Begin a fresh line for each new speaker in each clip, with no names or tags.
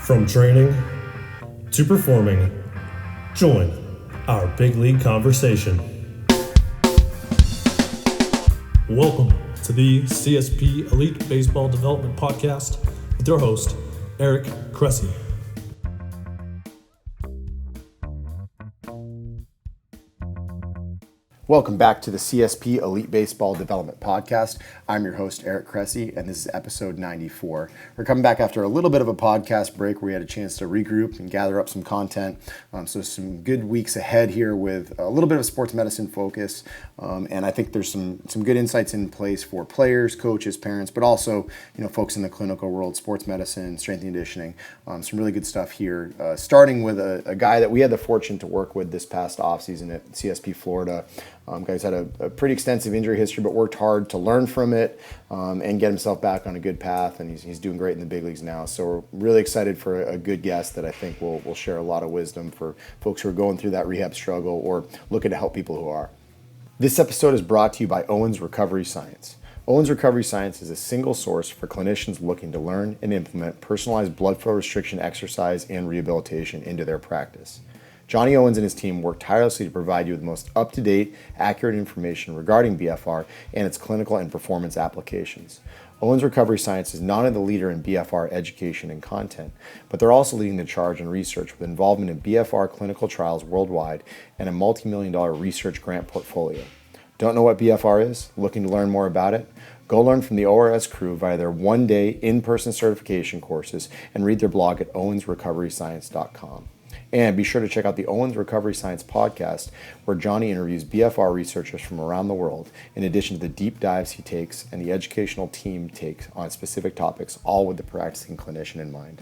From training to performing, join our big league conversation. Welcome to the CSP Elite Baseball Development Podcast with your host, Eric Cressy.
Welcome back to the CSP Elite Baseball Development Podcast. I'm your host, Eric Cressy, and this is episode 94. We're coming back after a little bit of a podcast break where we had a chance to regroup and gather up some content. So some good weeks ahead here with a little bit of sports medicine focus. And I think there's some good insights in place for players, coaches, parents, but also, folks in the clinical world, sports medicine, strength and conditioning. Some really good stuff here. Starting with a guy that we had the fortune to work with this past offseason at CSP Florida. Guy's had a pretty extensive injury history, but worked hard to learn from it and get himself back on a good path, and he's doing great in the big leagues now. So we're really excited for a good guest that I think will share a lot of wisdom for folks who are going through that rehab struggle or looking to help people who are. This episode is brought to you by Owens Recovery Science. Owens Recovery Science is a single source for clinicians looking to learn and implement personalized blood flow restriction exercise and rehabilitation into their practice. Johnny Owens and his team work tirelessly to provide you with the most up-to-date, accurate information regarding BFR and its clinical and performance applications. Owens Recovery Science is not only the leader in BFR education and content, but they're also leading the charge in research with involvement in BFR clinical trials worldwide and a multi-million-dollar research grant portfolio. Don't know what BFR is? Looking to learn more about it? Go learn from the ORS crew via their one-day in-person certification courses and read their blog at owensrecoveryscience.com. And be sure to check out the Owens Recovery Science podcast, where Johnny interviews BFR researchers from around the world, in addition to the deep dives he takes and the educational team takes on specific topics, all with the practicing clinician in mind.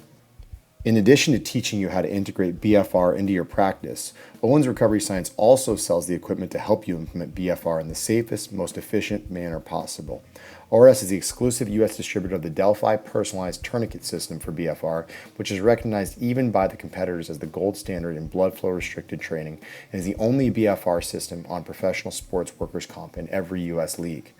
In addition to teaching you how to integrate BFR into your practice, Owens Recovery Science also sells the equipment to help you implement BFR in the safest, most efficient manner possible. ORS is the exclusive U.S. distributor of the Delphi personalized tourniquet system for BFR, which is recognized even by the competitors as the gold standard in blood flow restricted training and is the only BFR system on professional sports workers' comp in every U.S. league.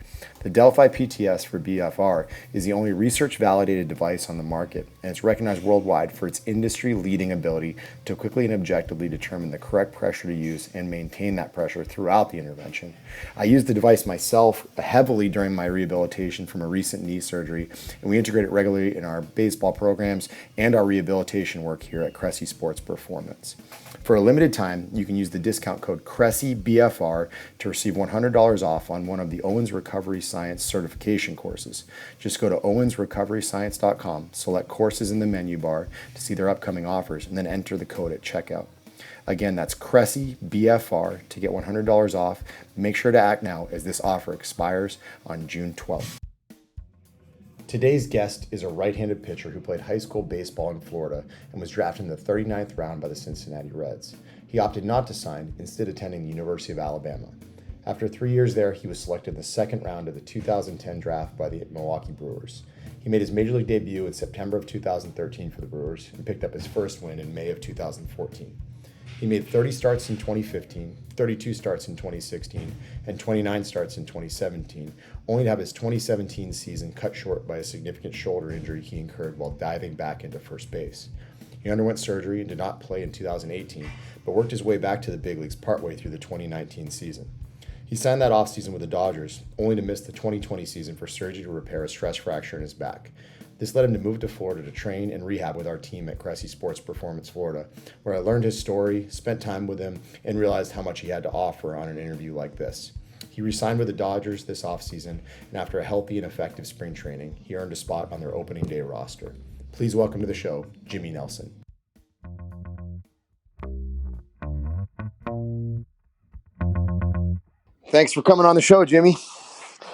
The Delphi PTS for BFR is the only research-validated device on the market, and it's recognized worldwide for its industry-leading ability to quickly and objectively determine the correct pressure to use and maintain that pressure throughout the intervention. I used the device myself heavily during my rehabilitation from a recent knee surgery, and we integrate it regularly in our baseball programs and our rehabilitation work here at Cressy Sports Performance. For a limited time, you can use the discount code CressyBFR to receive $100 off on one of the Owens Recovery Science certification courses. Just go to owensrecoveryscience.com, select courses in the menu bar to see their upcoming offers, and then enter the code at checkout. Again, that's CressyBFR to get $100 off. Make sure to act now as this offer expires on June 12th. Today's guest is a right-handed pitcher who played high school baseball in Florida and was drafted in the 39th round by the Cincinnati Reds. He opted not to sign, instead attending the University of Alabama. After 3 years there, he was selected in the second round of the 2010 draft by the Milwaukee Brewers. He made his major league debut in September of 2013 for the Brewers and picked up his first win in May of 2014. He made 30 starts in 2015, 32 starts in 2016, and 29 starts in 2017, only to have his 2017 season cut short by a significant shoulder injury he incurred while diving back into first base. He underwent surgery and did not play in 2018, but worked his way back to the big leagues partway through the 2019 season. He signed that offseason with the Dodgers, only to miss the 2020 season for surgery to repair a stress fracture in his back. This led him to move to Florida to train and rehab with our team at Cressy Sports Performance Florida, where I learned his story, spent time with him, and realized how much he had to offer on an interview like this. He re-signed with the Dodgers this offseason, and after a healthy and effective spring training, he earned a spot on their opening day roster. Please welcome to the show, Jimmy Nelson. Thanks for coming on the show, Jimmy.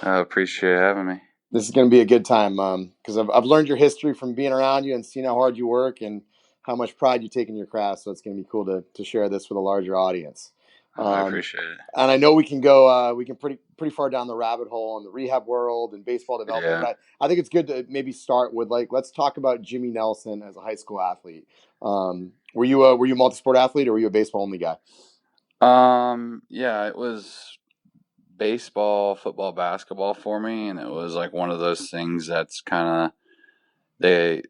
I appreciate having me.
This is going to be a good time because I've learned your history from being around you and seeing how hard you work and how much pride you take in your craft. So it's going to be cool to share this with a larger audience.
I appreciate it.
And I know we can go pretty far down the rabbit hole in the rehab world and baseball development.
Yeah.
But I think it's good to maybe start with let's talk about Jimmy Nelson as a high school athlete. Were you a multi-sport athlete or were you a baseball only guy?
Yeah, it was baseball, football, basketball for me, and it was like one of those things that's kind of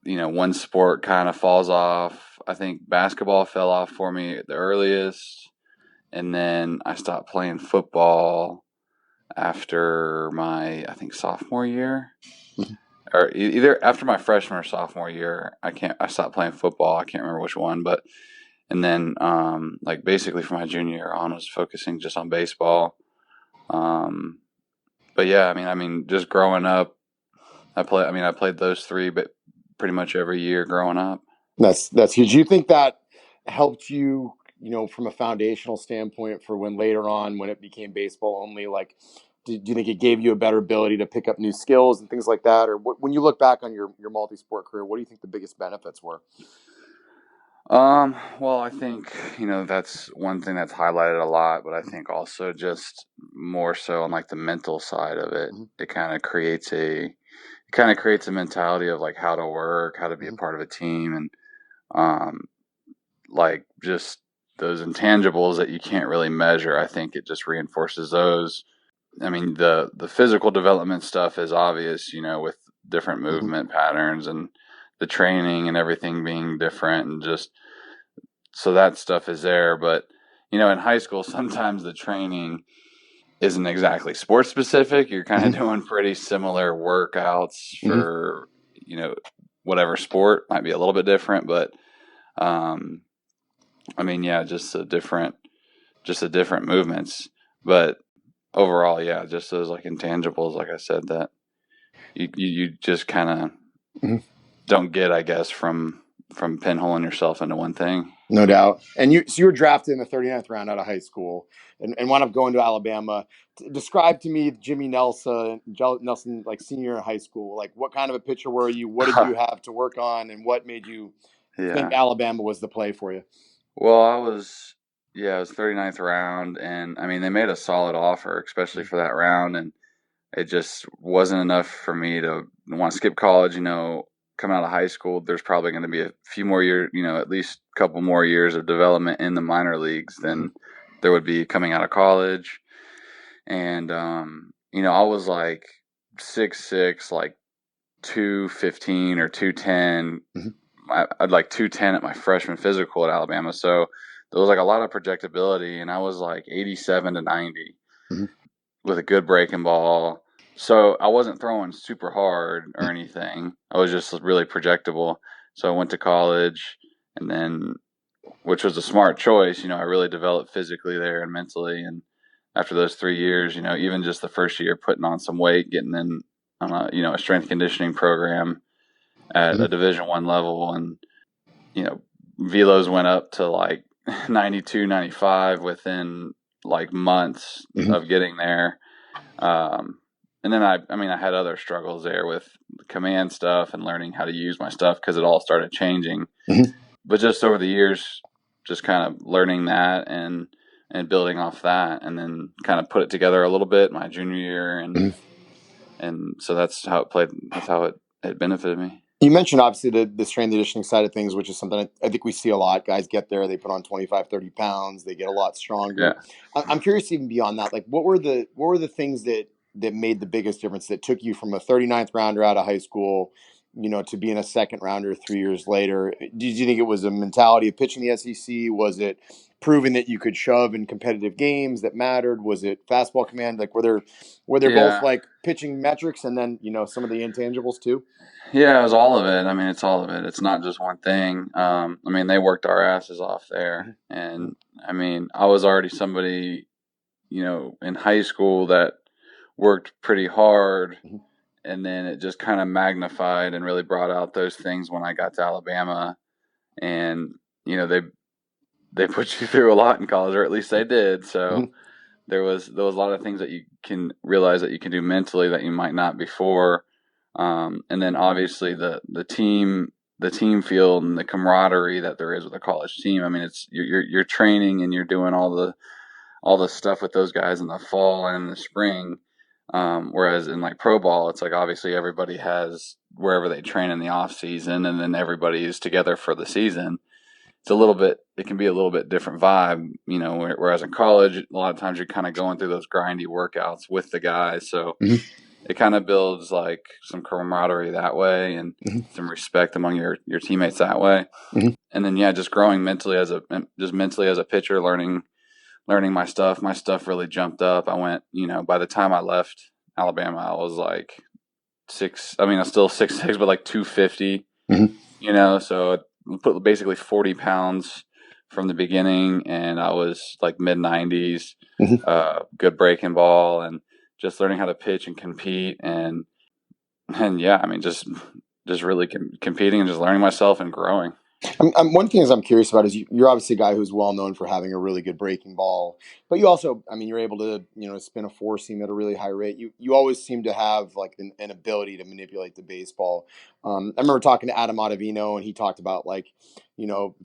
one sport kind of falls off. I think basketball fell off for me at the earliest, and then I stopped playing football after my, I think, sophomore year, or either after my freshman or sophomore year. I stopped playing football. I can't remember which one, and then like basically from my junior year on, was focusing just on baseball. But yeah, I mean, just growing up, I played those three, but pretty much every year growing up.
That's huge. Do you think that helped you, from a foundational standpoint for when later on, when it became baseball only, like, do you think it gave you a better ability to pick up new skills and things like that? Or when you look back on your multi-sport career, what do you think the biggest benefits were?
Well, I think, that's one thing that's highlighted a lot, but I think also just more so on like the mental side of it.
Mm-hmm.
It kind of creates a mentality of like how to work, how to be a part of a team, and like just those intangibles that you can't really measure. I think it just reinforces those. I mean, the physical development stuff is obvious, with different movement patterns and the training and everything being different, and just so that stuff is there. But in high school, sometimes the training isn't exactly sports specific. You're kind of doing pretty similar workouts for whatever sport. Might be a little bit different, but I mean, yeah, just the different movements. But overall, yeah, just those like intangibles, like I said, that you just kind of don't get, I guess, from pinholing yourself into one thing.
No doubt. And you were drafted in the 39th round out of high school and wound up going to Alabama. Describe to me Jimmy Nelson, like senior in high school. Like, what kind of a pitcher were you? What did you have to work on? And what made you think Alabama was the play for you?
Well, I was 39th round, and I mean, they made a solid offer, especially for that round, and it just wasn't enough for me to want to skip college. Coming out of high school, there's probably going to be a few more years, at least a couple more years of development in the minor leagues than there would be coming out of college. And, I was like 6'6", like 215 or 210. I'd like 210 at my freshman physical at Alabama. So there was like a lot of projectability, and I was like 87 to 90 with a good breaking ball. So I wasn't throwing super hard or anything. I was just really projectable. So I went to college, and then, which was a smart choice. I really developed physically there and mentally. And after those 3 years, even just the first year, putting on some weight, getting in on a strength conditioning program at a Division I level, and velos went up to like 92, 95 within like months of getting there. And then I had other struggles there with command stuff and learning how to use my stuff, because it all started changing. But just over the years, just kind of learning that and building off that, and then kind of put it together a little bit my junior year, and so that's how it played. That's how it benefited me.
You mentioned obviously the strength conditioning side of things, which is something I think we see a lot. Guys get there, they put on 25, 30 pounds, they get a lot stronger. Yeah. I'm curious even beyond that, like what were the things that made the biggest difference, that took you from a 39th rounder out of high school, to being a second rounder 3 years later? Did you think it was a mentality of pitching the SEC? Was it proving that you could shove in competitive games that mattered? Was it fastball command? Like, were there both like pitching metrics and then, some of the intangibles too?
Yeah, it was all of it. I mean, it's all of it. It's not just one thing. They worked our asses off there. And I was already somebody, in high school that worked pretty hard, and then it just kind of magnified and really brought out those things when I got to Alabama. And they put you through a lot in college, or at least they did. So there was a lot of things that you can realize that you can do mentally that you might not before. And then obviously the team feel and the camaraderie that there is with a college team. I mean, it's you're training and you're doing all the stuff with those guys in the fall and in the spring. Whereas in like pro ball, it's like obviously everybody has wherever they train in the off season, and then everybody is together for the season. It can be a little bit different vibe, whereas in college, a lot of times you're kind of going through those grindy workouts with the guys. So it kind of builds like some camaraderie that way and
Mhm.
some respect among your teammates that way.
Mhm.
And then, yeah, just growing mentally as a pitcher, learning my stuff. My stuff really jumped up. I went, by the time I left Alabama, I was like I was still 6'6", but like 250,
Mhm.
so I put basically 40 pounds from the beginning, and I was like mid 90s,
Mhm.
good breaking ball, and just learning how to pitch and compete. And yeah, I mean, just really competing and just learning myself and growing.
One thing I'm curious about is you're obviously a guy who's well known for having a really good breaking ball, but you also, I mean, you're able to, spin a four seam at a really high rate. You always seem to have like an ability to manipulate the baseball. I remember talking to Adam Ottavino, and he talked about like,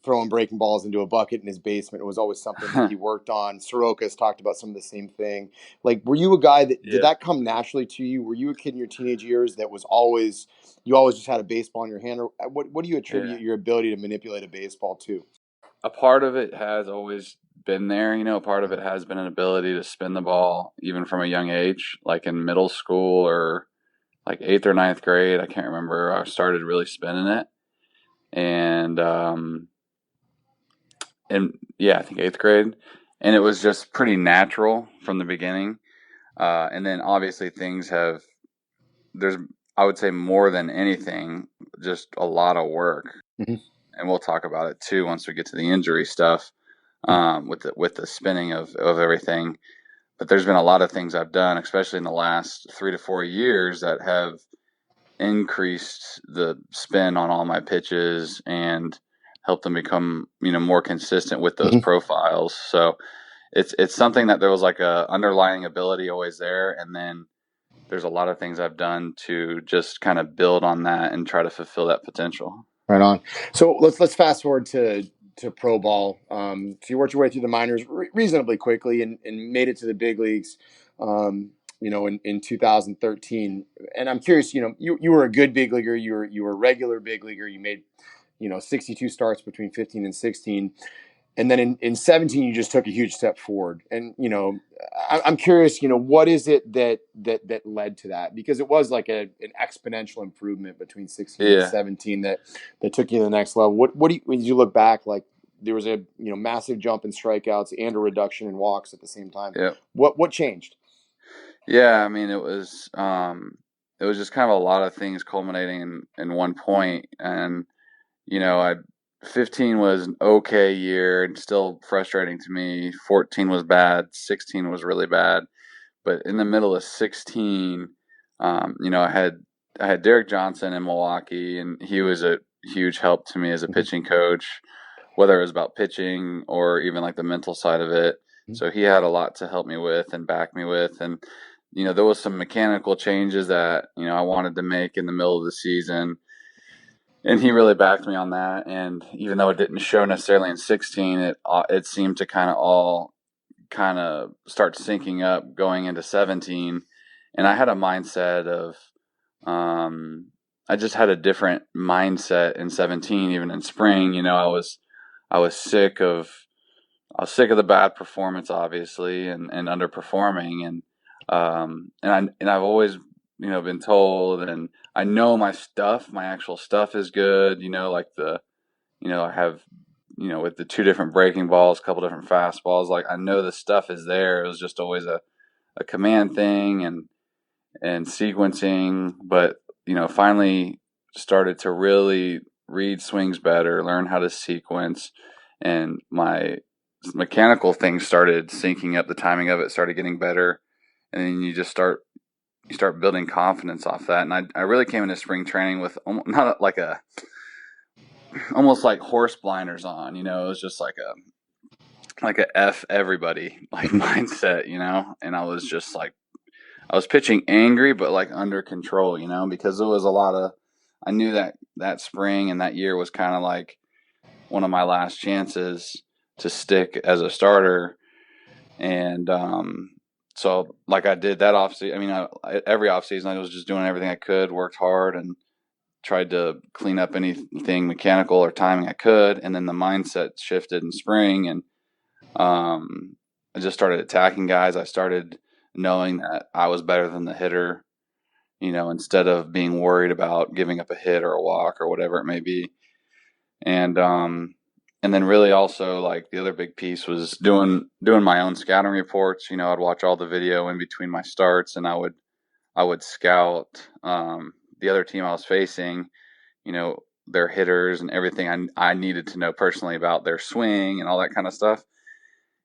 throwing breaking balls into a bucket in his basement. It was always something that he worked on. Soroka's talked about some of the same thing. Like, were you a guy did
Yeah.
that come naturally to you? Were you a kid in your teenage years that was always you always just had a baseball in your hand, or what do you
Yeah.
attribute your ability to manipulate a baseball to?
A part of it has always been there, a part of it has been an ability to spin the ball even from a young age, like in middle school or like eighth or ninth grade. I can't remember. I started really spinning it. And, and yeah, I think eighth grade. And it was just pretty natural from the beginning. And then obviously there's, I would say more than anything, just a lot of work.
Mhm.
And we'll talk about it too once we get to the injury stuff, with the spinning of everything. But there's been a lot of things I've done, especially in the last 3 to 4 years, that have increased the spin on all my pitches and helped them become, more consistent with those
Mhm.
profiles. So it's something that there was like a underlying ability always there, and then there's a lot of things I've done to just kind of build on that and try to fulfill that potential.
Right on. So let's fast forward to pro ball. So you worked your way through the minors reasonably quickly and made it to the big leagues. In 2013. And I'm curious. You were a good big leaguer. You were a regular big leaguer. You made 62 starts between 15 and 16. And then in 17 you just took a huge step forward. And I'm curious, what is it that led to that? Because it was like an exponential improvement between 16 and
Yeah.
17 that took you to the next level. What do you, when you look back, like there was a massive jump in strikeouts and a reduction in walks at the same time?
Yeah.
What changed?
Yeah, I mean, it was just kind of a lot of things culminating in one point. And, I 15 was an okay year and still frustrating to me. 14 was bad. 16 was really bad. But in the middle of 16, I had Derek Johnson in Milwaukee, and he was a huge help to me as a pitching coach, whether it was about pitching or even like the mental side of it. So he had a lot to help me with and back me with. And, there was some mechanical changes that, I wanted to make in the middle of the season. And he really backed me on that. And even though it didn't show necessarily in 16, it seemed to kind of start syncing up going into 17. And I had a mindset of, I just had a different mindset in 17, even in spring. I was sick of the bad performance, obviously, and underperforming, and I've always been told, and I know my actual stuff is good. I have with the two different breaking balls, a couple different fastballs. Like I know the stuff is there. It was just always a command thing and sequencing, but finally started to really read swings better, learn how to sequence, and my mechanical things started syncing up. The timing of it started getting better, and then you start building confidence off that. And I really came into spring training with not like almost like horse blinders on. It was just like a F everybody like mindset, and I was just like I was pitching angry, but like under control, because there was a lot of, I knew that spring and that year was kind of like one of my last chances to stick as a starter. And, so like I did that offseason. I mean, every offseason I was just doing everything I could, worked hard and tried to clean up anything mechanical or timing I could. And then the mindset shifted in spring, and, I just started attacking guys. I started knowing that I was better than the hitter. instead of being worried about giving up a hit or a walk or whatever it may be. And then really also like the other big piece was doing my own scouting reports. I'd watch all the video in between my starts, and I would scout the other team I was facing, their hitters and everything I needed to know personally about their swing and all that kind of stuff.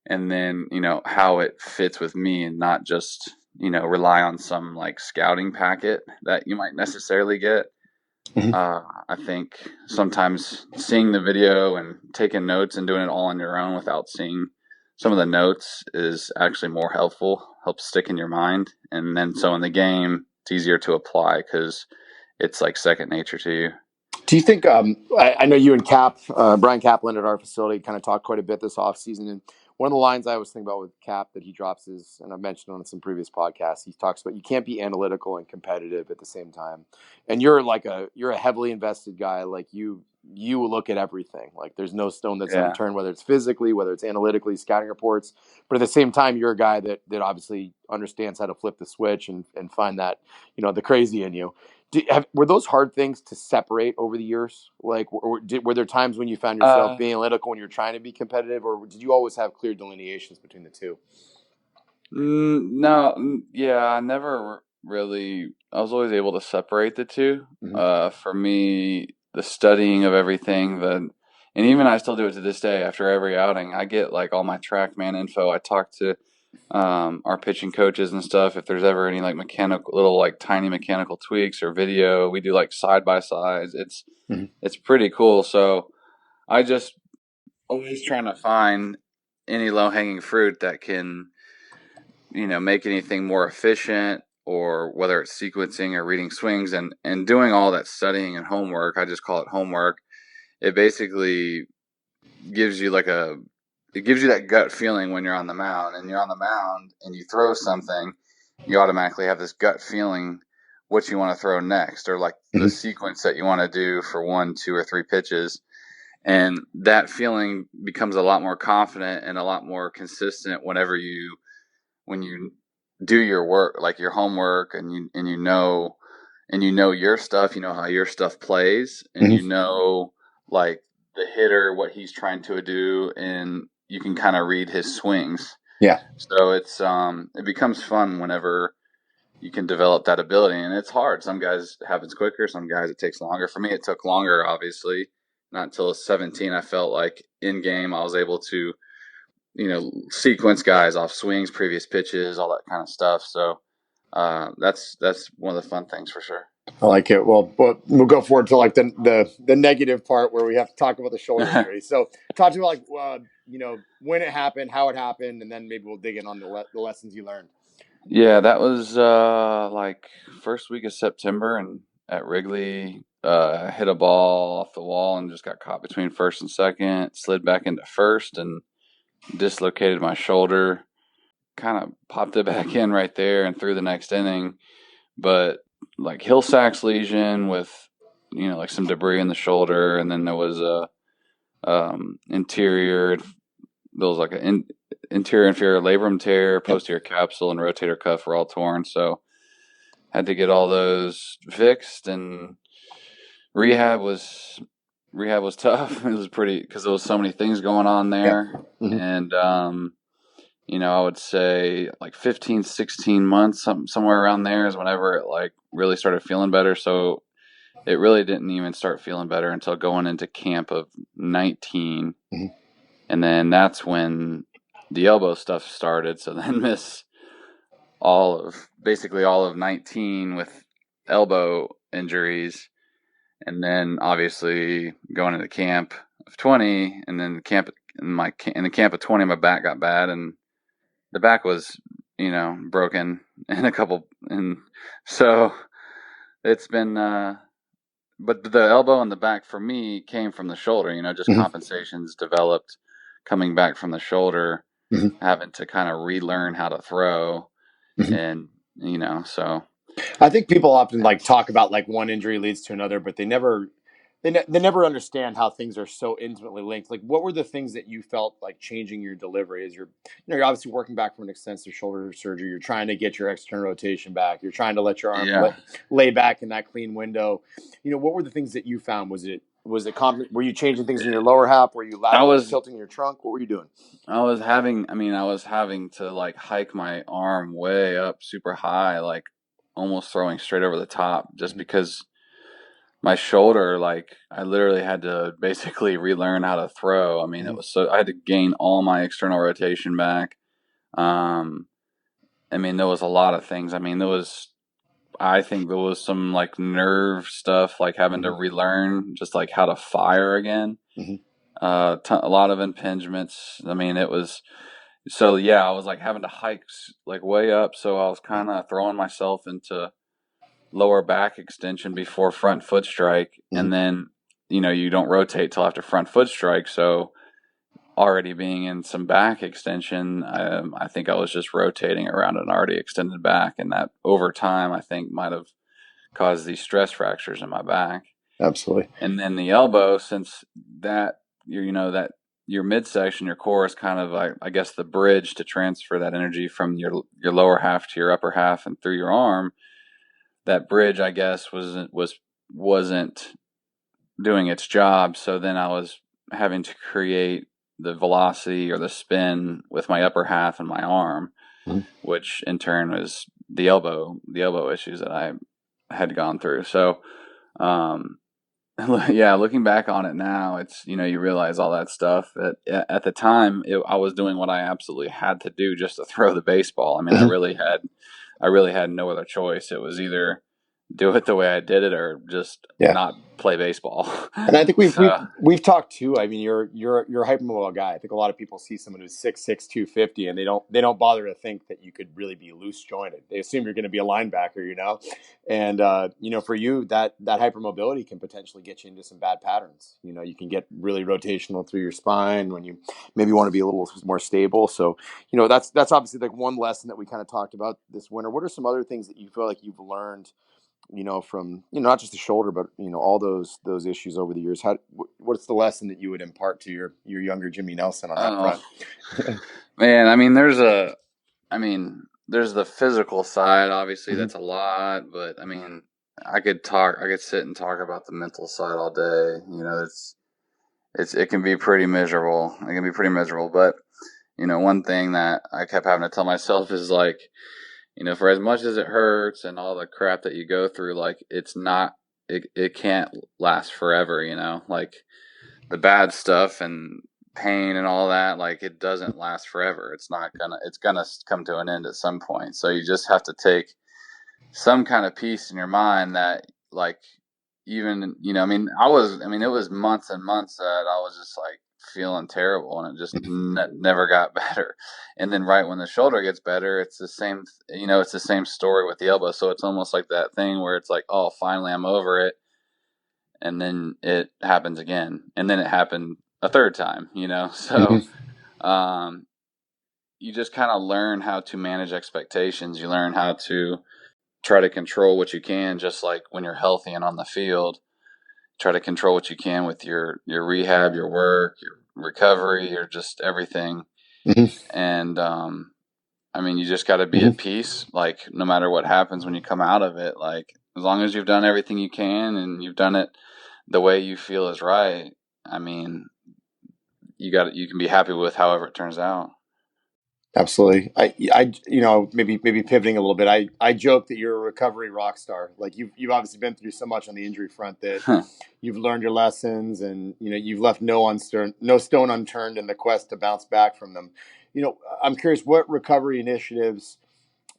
And then, how it fits with me, and not just, rely on some like scouting packet that you might necessarily get.
Mhm.
I think sometimes seeing the video and taking notes and doing it all on your own without seeing some of the notes is actually more helpful, helps stick in your mind. And then so in the game, it's easier to apply because it's like second nature to you.
Do you think, I know you and Brian Kaplan at our facility kind of talked quite a bit this offseason, and one of the lines I always think about with Cap that he drops is, and I've mentioned on some previous podcasts, he talks about you can't be analytical and competitive at the same time. And you're a heavily invested guy. Like you look at everything. Like there's no stone that's
Yeah.
unturned, whether it's physically, whether it's analytically, scouting reports. But at the same time, you're a guy that obviously understands how to flip the switch and find that, the crazy in you. Were those hard things to separate over the years? Like, were there times when you found yourself being analytical when you're trying to be competitive, or did you always have clear delineations between the two?
No, yeah, I never really. I was always able to separate the two. For me, the studying of everything, and even I still do it to this day. After every outing, I get like all my TrackMan info. I talk to our pitching coaches and stuff. If there's ever any like little like tiny mechanical tweaks or video, we do like side by sides. It's pretty cool. So I just always trying to find any low hanging fruit that can make anything more efficient, or whether it's sequencing or reading swings, and doing all that studying and homework. I just call it homework. It basically gives you that gut feeling when you're on the mound, and you throw something, you automatically have this gut feeling what you want to throw next, or like the sequence that you want to do for 1, 2, or 3 pitches. And that feeling becomes a lot more confident and a lot more consistent when you do your work, like your homework, and you know your stuff, how your stuff plays, and like the hitter, what he's trying to do, and you can kind of read his swings.
Yeah.
So it becomes fun whenever you can develop that ability, and it's hard. Some guys it happens quicker, some guys it takes longer. For me, it took longer, obviously. Not until 17, I felt like in game I was able to sequence guys off swings, previous pitches, all that kind of stuff. So that's one of the fun things for sure.
I like it. Well, we'll go forward to like the negative part where we have to talk about the shoulder injury. So talk to me like when it happened, how it happened, and then maybe we'll dig in on the lessons you learned.
Yeah, that was like first week of September, and at Wrigley, hit a ball off the wall and just got caught between first and second, slid back into first and dislocated my shoulder. Kind of popped it back in right there and through the next inning. But like Hill-Sachs lesion with, like some debris in the shoulder. And then there was interior inferior labrum tear, posterior capsule, and rotator cuff were all torn. So had to get all those fixed, and rehab was tough. It was pretty, because there was so many things going on there. And I would say like 15, 16 months, somewhere around there is whenever it like really started feeling better. So it really didn't even start feeling better until going into camp of 19. And then that's when the elbow stuff started. So then miss basically all of 19 with elbow injuries. And then obviously going into camp of 20, and then in the camp of 20, my back got bad, and the back was, broken in a couple, and so it's been, but the elbow and the back for me came from the shoulder, just compensations developed coming back from the shoulder, having to kind of relearn how to throw, and, so.
I think people often like talk about like one injury leads to another, but they never they never understand how things are so intimately linked. Like, what were the things that you felt like changing your delivery as you're obviously working back from an extensive shoulder surgery. You're trying to get your external rotation back. You're trying to let your arm
Yeah.
lay back in that clean window. What were the things that you found? Was it were you changing things in your lower half? Were you
I
laterally
was
tilting your trunk? What were you doing?
I was having to like hike my arm way up super high, like almost throwing straight over the top just because my shoulder, like I literally had to basically relearn how to throw. I mean, it was so I had to gain all my external rotation back. Um, I mean, there was a lot of things. I mean, I think there was some like nerve stuff, like having to relearn just like how to fire again.
Mm-hmm.
A lot of impingements. I mean, it was so yeah. I was like having to hike like way up, so I was kind of throwing myself into lower back extension before front foot strike, and then you don't rotate till after front foot strike. So already being in some back extension, I think I was just rotating around an already extended back, and that over time I think might have caused these stress fractures in my back.
Absolutely.
And then the elbow, since that that your midsection, your core is kind of like, I guess, the bridge to transfer that energy from your lower half to your upper half and through your arm. That bridge, I guess, wasn't doing its job. So then I was having to create the velocity or the spin with my upper half and my arm, which in turn was the elbow issues that I had gone through. So, yeah, looking back on it now, it's, you realize all that stuff. At the time, I was doing what I absolutely had to do just to throw the baseball. I mean, I really had no other choice. It was either do it the way I did it or just not play baseball.
And I think
So,
we've talked too. I mean, you're a hypermobile guy. I think a lot of people see someone who's 6'6", 250, and they don't bother to think that you could really be loose jointed. They assume you're going to be a linebacker, and for you that hypermobility can potentially get you into some bad patterns. You can get really rotational through your spine when you maybe want to be a little more stable. So that's obviously like one lesson that we kind of talked about this winter. What are some other things that you feel like you've learned from, not just the shoulder, but, all those issues over the years? What's the lesson that you would impart to your younger Jimmy Nelson on that front?
man, I mean, there's the physical side, obviously that's a lot, but I mean, I could sit and talk about the mental side all day. It can be pretty miserable. It can be pretty miserable, but one thing that I kept having to tell myself is like, for as much as it hurts and all the crap that you go through, like it can't last forever, like the bad stuff and pain and all that, like it doesn't last forever. It's gonna come to an end at some point. So you just have to take some kind of peace in your mind that like, even, it was months and months that I was just like feeling terrible, and it just never got better. And then right when the shoulder gets better, it's the same, it's the same story with the elbow. So it's almost like that thing where it's like, oh, finally I'm over it. And then it happens again. And then it happened a third time, so, you just kind of learn how to manage expectations. You learn how to try to control what you can, just like when you're healthy and on the field. Try to control what you can with your rehab, your work, your recovery, your just everything. And you just got to be at peace, like no matter what happens when you come out of it. Like as long as you've done everything you can and you've done it the way you feel is right, I mean, you can be happy with however it turns out.
Absolutely. Maybe pivoting a little bit. I joke that you're a recovery rock star. Like you've obviously been through so much on the injury front that you've learned your lessons, and you've left no stone unturned in the quest to bounce back from them. I'm curious, what recovery initiatives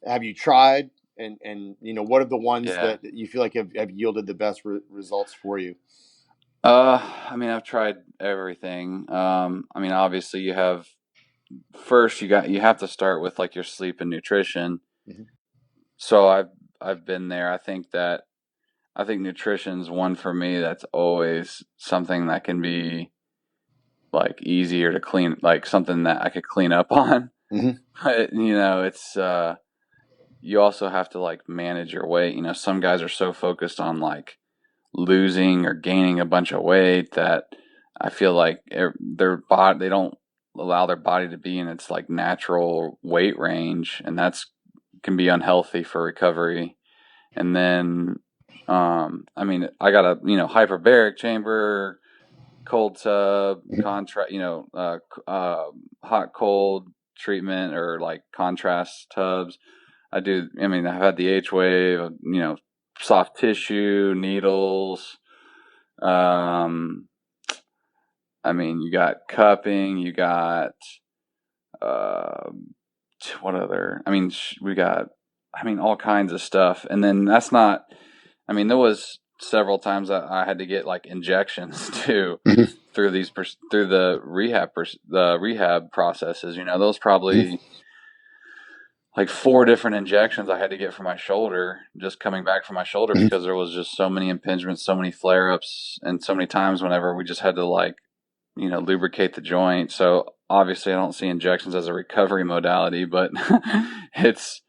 have you tried, and what are the ones that you feel like have yielded the best results for you?
I've tried everything. Obviously you have. First, you have to start with like your sleep and nutrition. So I've been there. I think nutrition's one for me. That's always something that can be like easier to clean, like something that I could clean up on. But it's you also have to like manage your weight. Some guys are so focused on like losing or gaining a bunch of weight that I feel like their body, they don't allow their body to be in its like natural weight range, and that's can be unhealthy for recovery. And then, I mean, I got a hyperbaric chamber, cold tub, contrast, hot cold treatment or like contrast tubs. I do. I mean, I've had the H wave, soft tissue, needles. Um, I mean, you got cupping, you got uh, what other? I mean, we got, all kinds of stuff. And then that's not. I mean, there was several times I had to get like injections too through through the rehab processes. Those probably like 4 different injections I had to get for my shoulder, just coming back from my shoulder because there was just so many impingements, so many flare ups, and so many times whenever we just had to like, lubricate the joint. So obviously I don't see injections as a recovery modality, but it's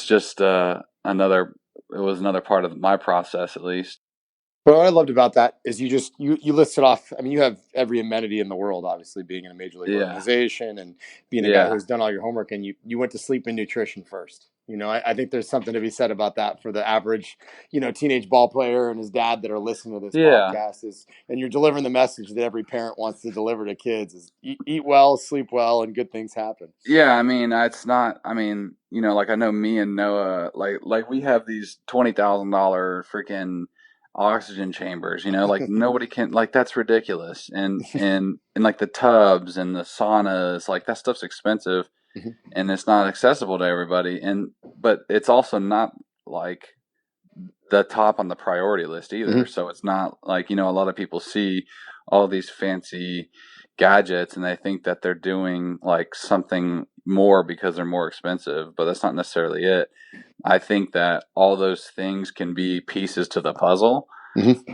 just it was another part of my process at least.
But what I loved about that is you listed off. I mean, you have every amenity in the world, obviously, being in a major league organization and being a guy who's done all your homework. And you went to sleep and nutrition first. I think there's something to be said about that for the average, teenage ball player and his dad that are listening to this podcast. And you're delivering the message that every parent wants to deliver to kids: is eat well, sleep well, and good things happen.
Yeah, I mean, it's not. I mean, like I know me and Noah, like we have these $20,000 freaking oxygen chambers, like nobody can, like that's ridiculous. And like the tubs and the saunas, like that stuff's expensive and it's not accessible to everybody. But it's also not like the top on the priority list either. So it's not like, a lot of people see all these fancy gadgets and they think that they're doing like something more because they're more expensive, but that's not necessarily it. I think that all those things can be pieces to the puzzle,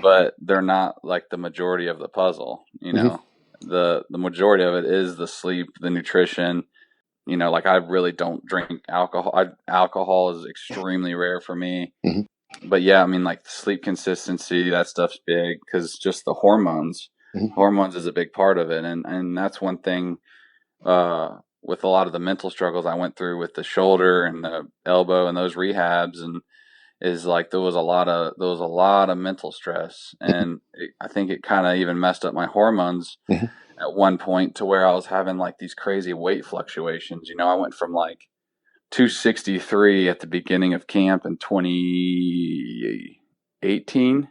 but they're not like the majority of the puzzle. The majority of it is the sleep, the nutrition. Like I really don't drink alcohol. Alcohol is extremely rare for me. But yeah, I mean, like the sleep consistency, that stuff's big because just the hormones. Hormones is a big part of it, and that's one thing. With a lot of the mental struggles I went through with the shoulder and the elbow and those rehabs, and is like there was a lot of mental stress, and I think it kind of even messed up my hormones at one point to where I was having like these crazy weight fluctuations. I went from like 263 at the beginning of camp in 2018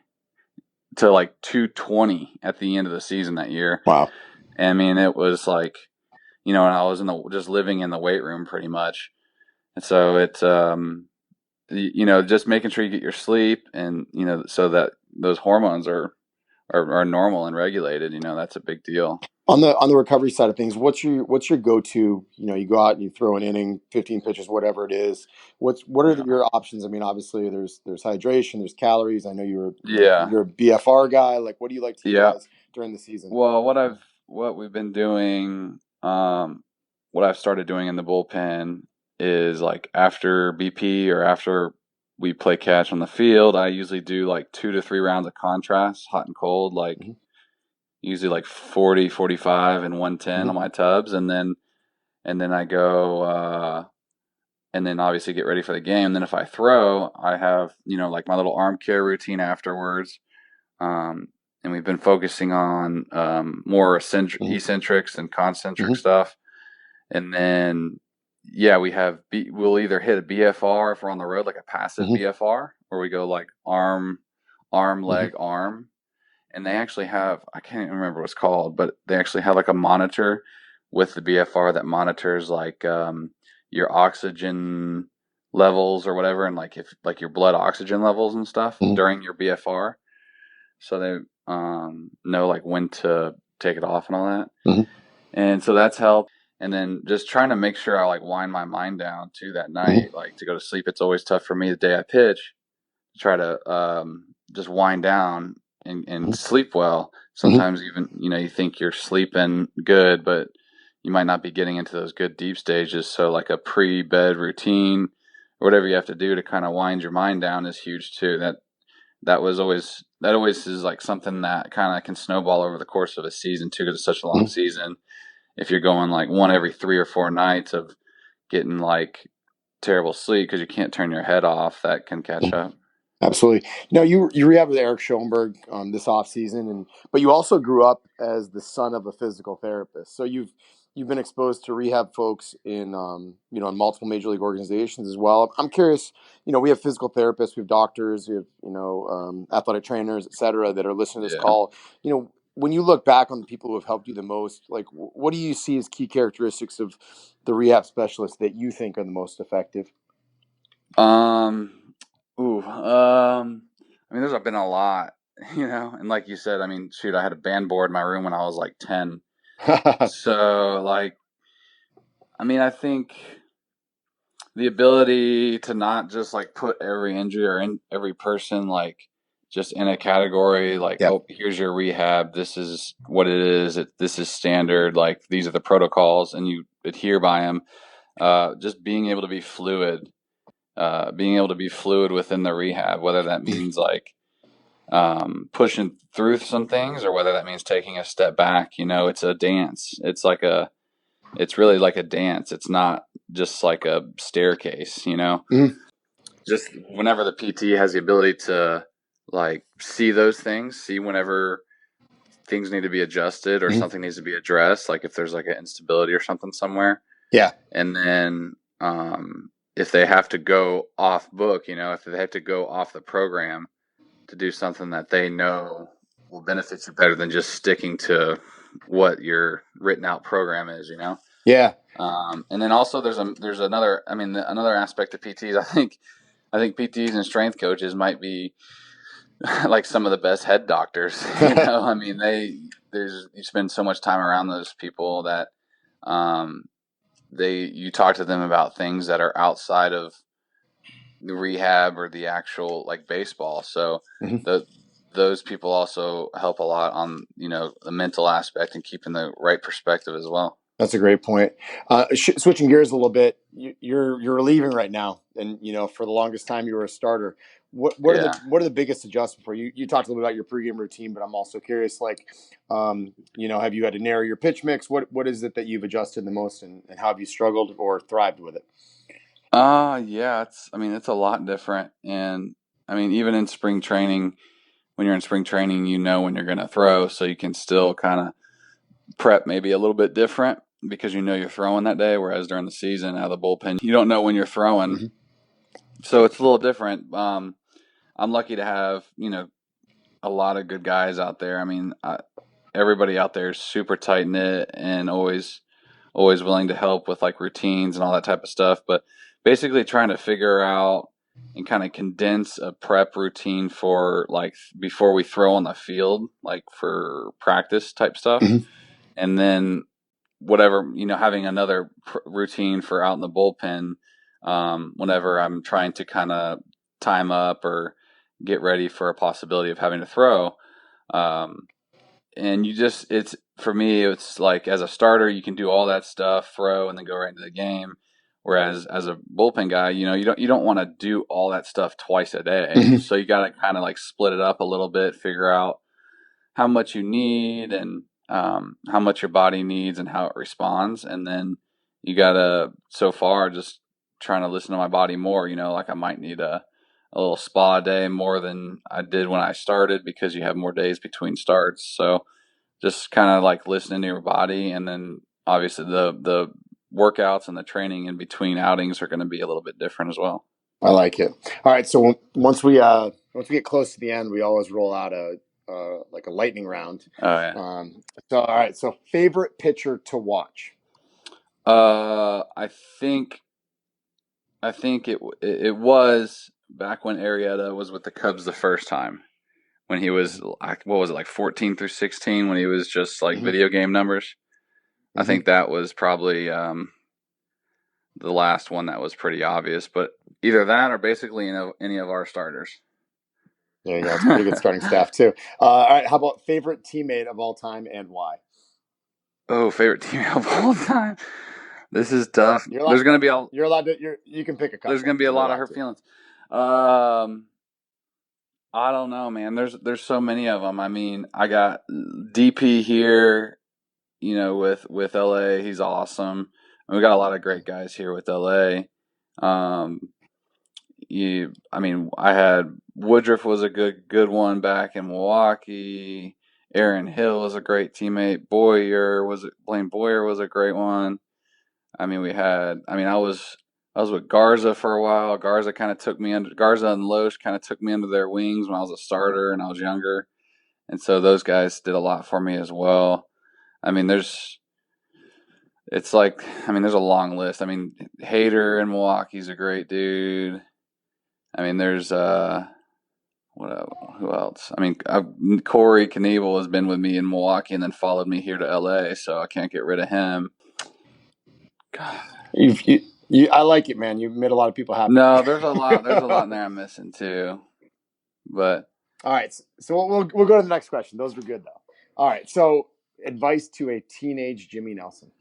to like 220 at the end of the season that year.
Wow.
I mean, it was like, and I was just living in the weight room pretty much. And so it's, just making sure you get your sleep and, so that those hormones are normal and regulated, that's a big deal.
On the recovery side of things, what's your go-to? You go out and you throw an inning, 15 pitches, whatever it is. What are your options? I mean, obviously there's hydration, there's calories. I know you're a BFR guy. Like, what do you like to utilize during the season?
Well, what we've been doing, what I've started doing in the bullpen is like after BP or after we play catch on the field, I usually do like 2 to 3 rounds of contrast, hot and cold, like usually like 40, 45 and 110 on my tubs. And then I go, and then obviously get ready for the game. And then if I throw, I have, like my little arm care routine afterwards. And we've been focusing on more eccentrics and concentric stuff. And then, we'll either hit a BFR if we're on the road, like a passive BFR, or we go like arm, leg, arm. And they actually have, I can't even remember what it's called, but they actually have like a monitor with the BFR that monitors like your oxygen levels or whatever, and like if like your blood oxygen levels and stuff during your BFR. So they know like when to take it off and all that. And so that's helped. And then just trying to make sure I like wind my mind down too that night, like to go to sleep. It's always tough for me the day I pitch to try to just wind down and sleep well. Sometimes even, you think you're sleeping good, but you might not be getting into those good deep stages. So like a pre-bed routine or whatever you have to do to kind of wind your mind down is huge too. that always is like something that kind of can snowball over the course of a season too, because it's such a long season. If you're going like one every 3 or 4 nights of getting like terrible sleep because you can't turn your head off, that can catch up.
Absolutely. Now you rehab with Eric Schoenberg this offseason, but you also grew up as the son of a physical therapist. So you've been exposed to rehab folks in in multiple major league organizations as well. I'm curious. We have physical therapists, we have doctors, we have athletic trainers, et cetera, that are listening to this call. When you look back on the people who have helped you the most, like what do you see as key characteristics of the rehab specialists that you think are the most effective?
I mean, there's been a lot, and like you said, I mean, shoot, I had a band board in my room when I was like 10. So, like, I mean, I think the ability to not just like put every injury or in every person like just in a category, like, oh, here's your rehab, this is what it is, this is standard, like these are the protocols, and you adhere by them. Just being able to be fluid. Within the rehab, whether that means like pushing through some things or whether that means taking a step back. It's a dance. It's really like a dance. It's not just like a staircase, Just whenever the PT has the ability to like see those things, see whenever things need to be adjusted or something needs to be addressed, like if there's like an instability or something somewhere.
Yeah.
And then if they have to go off book, if they have to go off the program to do something that they know will benefit you better than just sticking to what your written out program is,
Yeah.
And then also there's another, I mean, another aspect of PTs. I think PTs and strength coaches might be like some of the best head doctors. I mean, you spend so much time around those people that you talk to them about things that are outside of the rehab or the actual like baseball. So those people also help a lot on, the mental aspect and keeping the right perspective as well.
That's a great point. Switching gears a little bit, you're relieving right now, and for the longest time you were a starter. What are the biggest adjustments for you? You talked a little bit about your pregame routine, but I'm also curious, like, have you had to narrow your pitch mix? What is it that you've adjusted the most, and how have you struggled or thrived with it?
Yeah, it's a lot different, and I mean, even in spring training, when you're in spring training, when you're going to throw, so you can still kind of prep maybe a little bit different because you're throwing that day, whereas during the season out of the bullpen, you don't know when you're throwing. So it's a little different. I'm lucky to have, a lot of good guys out there. I mean, everybody out there is super tight knit and always willing to help with like routines and all that type of stuff. But basically trying to figure out and kind of condense a prep routine for like before we throw on the field, like for practice type stuff. And then whatever, having another routine for out in the bullpen whenever I'm trying to kind of time up or get ready for a possibility of having to throw. And for me, it's like as a starter, you can do all that stuff, throw, and then go right into the game. Whereas as a bullpen guy, you don't want to do all that stuff twice a day. So you got to kind of like split it up a little bit, figure out how much you need and how much your body needs and how it responds. And then you got to, so far, just trying to listen to my body more, like I might need a little spa day more than I did when I started because you have more days between starts. So just kind of like listening to your body, and then obviously the workouts and the training in between outings are going to be a little bit different as well.
I like it. All right, so once we get close to the end, we always roll out a lightning round.
Oh yeah.
So all right, so favorite pitcher to watch?
I think it was back when Arrieta was with the Cubs the first time, when he was what was it, like 14 through 16, when he was just like video game numbers. I think that was probably the last one that was pretty obvious, but either that or basically any of our starters.
There you go. It's a pretty good starting staff too. All right, how about favorite teammate of all time and why?
Oh, favorite teammate of all time. This is tough. There's going to be
you can pick a couple.
There's going to be a lot of hurt feelings. I don't know, man. There's so many of them. I mean, I got DP here, with LA. He's awesome. And we got a lot of great guys here with LA. I had Woodruff was a good one back in Milwaukee. Aaron Hill was a great teammate. Blaine Boyer was a great one. I was with Garza for a while. Garza and Loesch kind of took me under their wings when I was a starter and I was younger. And so those guys did a lot for me as well. I mean, there's a long list. I mean, Hader in Milwaukee's a great dude. I mean, there's who else? I mean, Corey Knievel has been with me in Milwaukee and then followed me here to LA, so I can't get rid of him.
God. I like it, man. You made a lot of people happy.
No, there's a lot in there I'm missing too. But
all right, so we'll go to the next question. Those were good though. All right, so advice to a teenage Jimmy Nelson.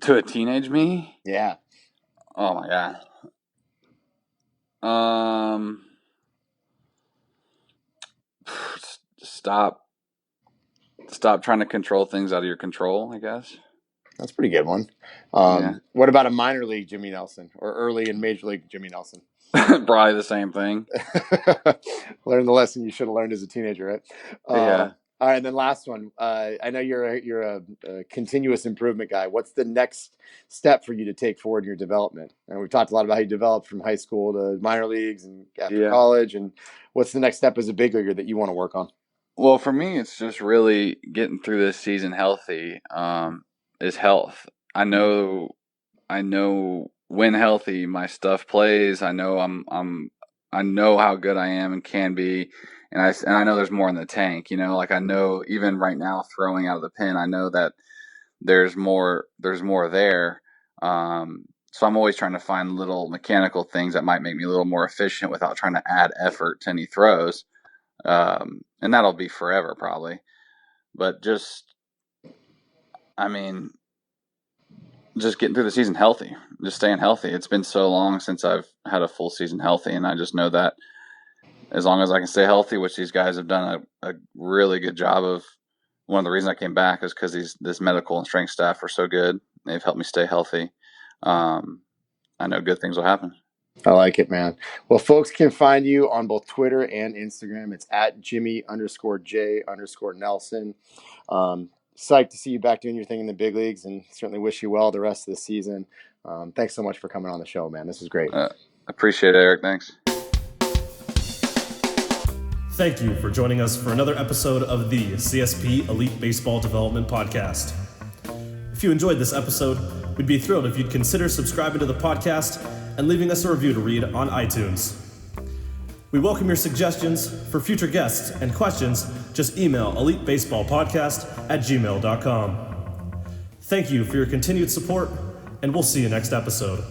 To a teenage me?
Yeah.
Oh my God. Stop trying to control things out of your control, I guess.
That's a pretty good one. What about a minor league Jimmy Nelson or early in major league Jimmy Nelson?
Probably the same thing.
Learn the lesson you should have learned as a teenager, right?
Yeah.
All right, and then last one. I know you're a continuous improvement guy. What's the next step for you to take forward in your development? And we've talked a lot about how you developed from high school to minor leagues and after college. And what's the next step as a big leaguer that you want to work on?
Well, for me, it's just really getting through this season healthy. Is health. I know when healthy, my stuff plays. I know I know how good I am and can be. And I know there's more in the tank, like I know even right now throwing out of the pen, I know that there's more there. So I'm always trying to find little mechanical things that might make me a little more efficient without trying to add effort to any throws. And that'll be forever probably. But just getting through the season healthy, just staying healthy. It's been so long since I've had a full season healthy, and I just know that as long as I can stay healthy, which these guys have done a really good job of. One of the reasons I came back is because this medical and strength staff are so good. They've helped me stay healthy. I know good things will happen.
I like it, man. Well, folks can find you on both Twitter and Instagram. It's at Jimmy_J_Nelson. Psyched to see you back doing your thing in the big leagues, and certainly wish you well the rest of the season. Thanks so much for coming on the show, man. This is great.
Appreciate it, Eric. Thanks.
Thank you for joining us for another episode of the CSP Elite Baseball Development Podcast. If you enjoyed this episode, we'd be thrilled if you'd consider subscribing to the podcast and leaving us a review to read on iTunes. We welcome your suggestions for future guests and questions. Just email elitebaseballpodcast@gmail.com. Thank you for your continued support, and we'll see you next episode.